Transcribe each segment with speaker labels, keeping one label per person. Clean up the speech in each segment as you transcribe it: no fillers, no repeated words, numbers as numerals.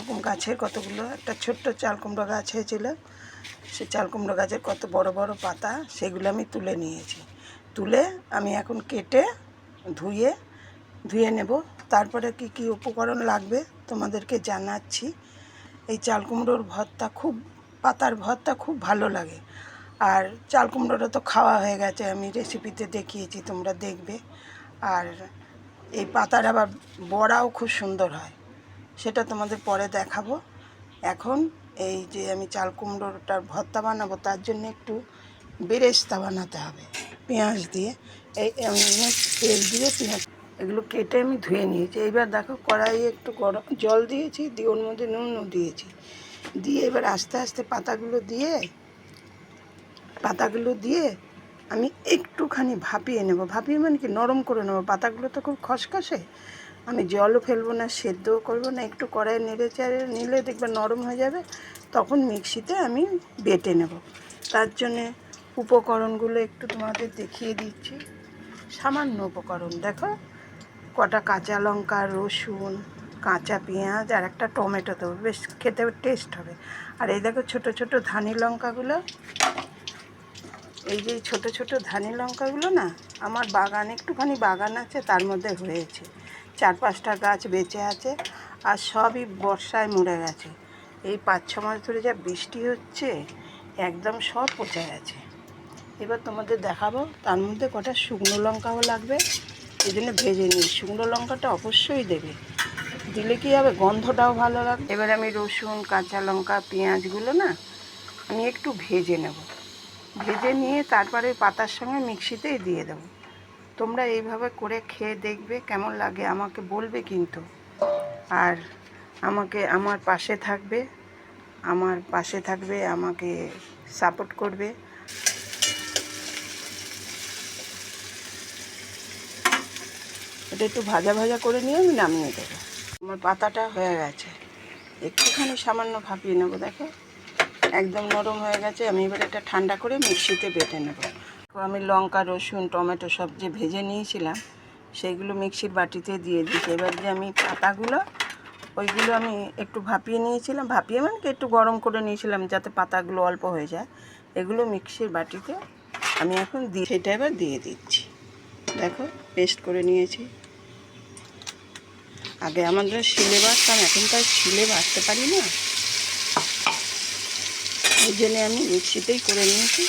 Speaker 1: এরকম গাছের কতগুলো, একটা ছোট্ট চাল কুমড়ো গাছ হয়েছিল, সে চাল কুমড়ো গাছের কত বড় বড় পাতা, সেগুলো আমি তুলে নিয়েছি। তুলে আমি এখন কেটে ধুয়ে নেব। তারপরে কি কি উপকরণ লাগবে তোমাদেরকে জানাচ্ছি। এই চাল কুমড়োর ভর্তা পাতার ভর্তা খুব ভালো লাগে। আর চাল কুমড়োটা তো খাওয়া হয়ে গেছে, আমি রেসিপিতে দেখিয়েছি, তোমরা দেখবে। আর এই পাতার আবার বড়াও খুব সুন্দর হয়, সেটা তোমাদের পরে দেখাবো। এখন এই যে আমি চাল কুমড়োটার ভর্তা বানাবো, তার জন্য একটু বেরেস্তা বানাতে হবে পেঁয়াজ দিয়ে। এই আমি তেল দিয়ে পেঁয়াজ এগুলো কেটে আমি ধুয়ে নিয়েছি। এইবার দেখো কড়াইয়ে একটু গরম জল দিয়েছি, দিয়ে ওর মধ্যে নুনও দিয়েছি, দিয়ে এবার আস্তে আস্তে পাতাগুলো দিয়ে আমি একটুখানি ভাপিয়ে নেব। ভাপিয়ে মানে কি, নরম করে নেব। পাতাগুলো তো খুব খসখসে, আমি জলও ফেলবো না, সেদ্ধও করবো না, একটু কড়াই নেড়ে চেড়ে নিলে দেখবে নরম হয়ে যাবে। তখন মিক্সিতে আমি বেটে নেব। তার জন্যে উপকরণগুলো একটু তোমাদের দেখিয়ে দিচ্ছি। সামান্য উপকরণ দেখো, কটা কাঁচা লঙ্কা, রসুন, কাঁচা পেঁয়াজ আর একটা টমেটো দেবো, বেশ খেতে টেস্ট হবে। আর এই দেখো ছোটো ছোটো ধানি লঙ্কাগুলো, এই যে ছোটো ছোটো ধানি লঙ্কাগুলো না, আমার বাগান একটুখানি বাগান আছে, তার মধ্যে হয়েছে 4-5টা গাছ বেঁচে আছে, আর সবই বর্ষায় মরে গেছে। এই 5-6 মাস ধরে যা বৃষ্টি হচ্ছে, একদম সব পচে গেছে। এবার তোমাদের দেখাবো। তার মধ্যে কটা শুকনো লঙ্কাও লাগবে, এই জন্য ভেজে নিই। শুকনো লঙ্কাটা অবশ্যই দেবে, দিলে কী হবে, গন্ধটাও ভালো লাগবে। এবার আমি রসুন, কাঁচা লঙ্কা, পেঁয়াজগুলো না আমি একটু ভেজে নেব। ভেজে নিয়ে তারপরে পাতার সঙ্গে মিক্সিতেই দিয়ে দেবো। তোমরা এইভাবে করে খেয়ে দেখবে কেমন লাগে, আমাকে বলবে কিন্তু। আর আমার পাশে থাকবে, আমাকে সাপোর্ট করবে। এটা একটু ভাজা ভাজা করে নিয়ে আমি নামিয়ে দেবো। আমার পাতাটা হয়ে গেছে, একটুখানি সামান্য ভাপিয়ে নেবো। দেখো একদম নরম হয়ে গেছে। আমি এবার এটা ঠান্ডা করে মিক্সিতে বেটে নেব। আমি লঙ্কা, রসুন, টমেটো সব যে ভেজে নিয়েছিলাম, সেইগুলো মিক্সির বাটিতে দিয়ে দিচ্ছি। এবার যে আমি পাতাগুলো, ওইগুলো আমি একটু ভাপিয়ে নিয়েছিলাম, ভাপিয়ে মানে কি একটু গরম করে নিয়েছিলাম যাতে পাতাগুলো অল্প হয়ে যায়, এগুলো মিক্সির বাটিতে আমি এখন সেটা এবার দিয়ে দিচ্ছি। দেখো পেস্ট করে নিয়েছি। আগে আমাদের শিলে বাটতাম, এখন তো আর শিলে বাটতে পারি না, এই জন্যে আমি মিক্সিতেই করে নিয়েছি।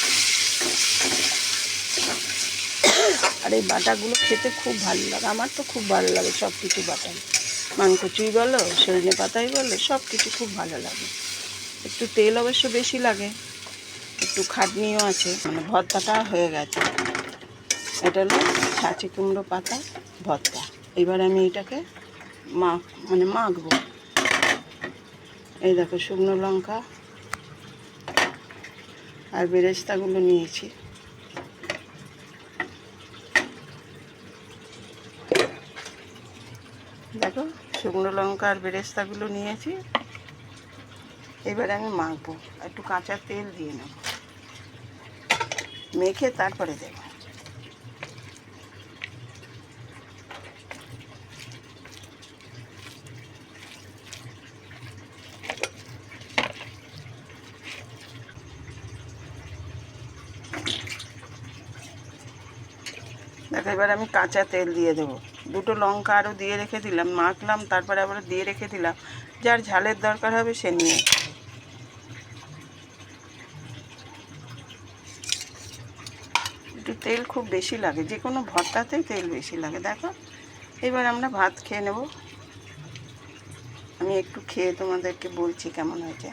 Speaker 1: আর এই বাটাগুলো খেতে খুব ভালো লাগে, আমার তো খুব ভালো লাগে সব কিছু বাটাই, মানকচুই বলো, সজনে পাতাই বলো, সব কিছু খুব ভালো লাগে। একটু তেল অবশ্য বেশি লাগে, একটু খাটনিও আছে। মানে ভর্তাটা হয়ে গেছে। এটা হলো ছাঁচি কুমড়ো পাতা ভর্তা। এবার আমি এটাকে মাখবো। এই দেখো শুকনো লঙ্কা আর বেরেস্তাগুলো নিয়েছি। দেখো শুকনো লঙ্কা আর বেরেস্তাগুলো নিয়েছি। এবার আমি মাখবো, একটু কাঁচা তেল দিয়ে নেব, মেখে তারপরে দেব। দেখো এবার আমি কাঁচা তেল দিয়ে দেবো। 2টো লঙ্কা আরও দিয়ে রেখে দিলাম, মাখলাম, তারপরে আবার দিয়ে রেখে দিলাম। যার ঝালের দরকার হবে সে নিয়ে। একটু তেল খুব বেশি লাগে, যে কোনো ভর্তাতেই তেল বেশি লাগে। দেখো এবার আমরা ভাত খেয়ে নেব। আমি একটু খেয়ে তোমাদেরকে বলছি কেমন হয়েছে।